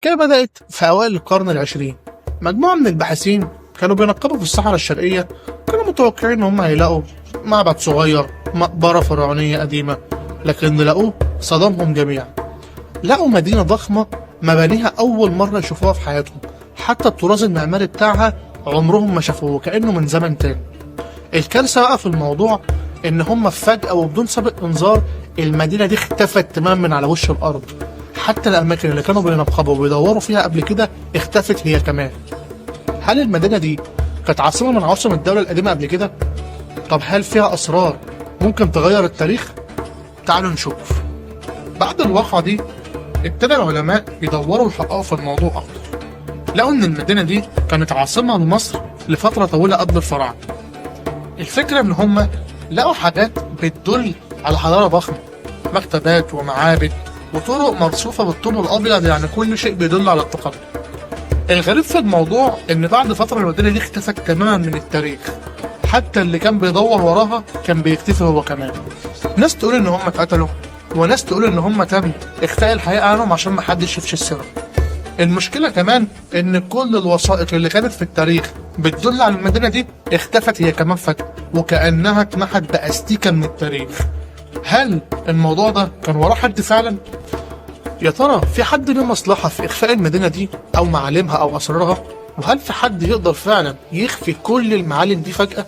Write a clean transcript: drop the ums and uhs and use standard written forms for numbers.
كده بدأت في أوائل القرن العشرين. مجموعة من الباحثين كانوا بينقبوا في الصحراء الشرقية، كانوا متوقعين إن هم هيلاقوا معبد صغير، مقبرة فرعونية قديمة، لكن اللي لقوه صدمهم جميعا. لقوا مدينة ضخمة مبانيها أول مرة يشوفوها في حياتهم، حتى الطراز المعماري بتاعها عمرهم ما شافوه، كأنه من زمن تاني. الكارثة بقى في الموضوع إن هم فجأة وبدون سابق إنذار المدينة دي اختفت تماما من على وش الأرض. حتى الأماكن اللي كانوا بينقبوا وبيدوروا فيها قبل كده اختفت هي كمان. هل المدينة دي كانت عاصمة من عواصم الدولة القديمة قبل كده؟ طب هل فيها أسرار ممكن تغير التاريخ؟ تعالوا نشوف. بعد الواقعة دي ابتدى العلماء يدوروا ويحققوا في الموضوع أكتر. لقوا إن المدينة دي كانت عاصمة لمصر لفترة طويلة قبل الفراعنة. الفكرة إن هم لقوا حاجات بتدل على حضارة ضخمة، مكتبات ومعابد وطرق مرصوفة بالطوب الأبيض، يعني كل شيء بيدل على التقدم. الغريب في الموضوع إن بعد فترة المدينة دي اختفت تماما من التاريخ، حتى اللي كان بيدور وراها كان بيختفي هو كمان. ناس تقول إن هم اتقتلوا، وناس تقول إن هم تم إخفاء الحقيقة عنهم عشان محدش يفشي السر. المشكلة كمان إن كل الوثائق اللي كانت في التاريخ بتدل على المدينة دي اختفت هي كمان فجأة، وكأنها اتمحت بأستيكة من التاريخ. هل الموضوع ده كان وراه حد فعلا؟ يا ترى في حد له مصلحة في إخفاء المدينة دي أو معالمها أو أسرارها؟ وهل في حد يقدر فعلا يخفي كل المعالم دي فجأة؟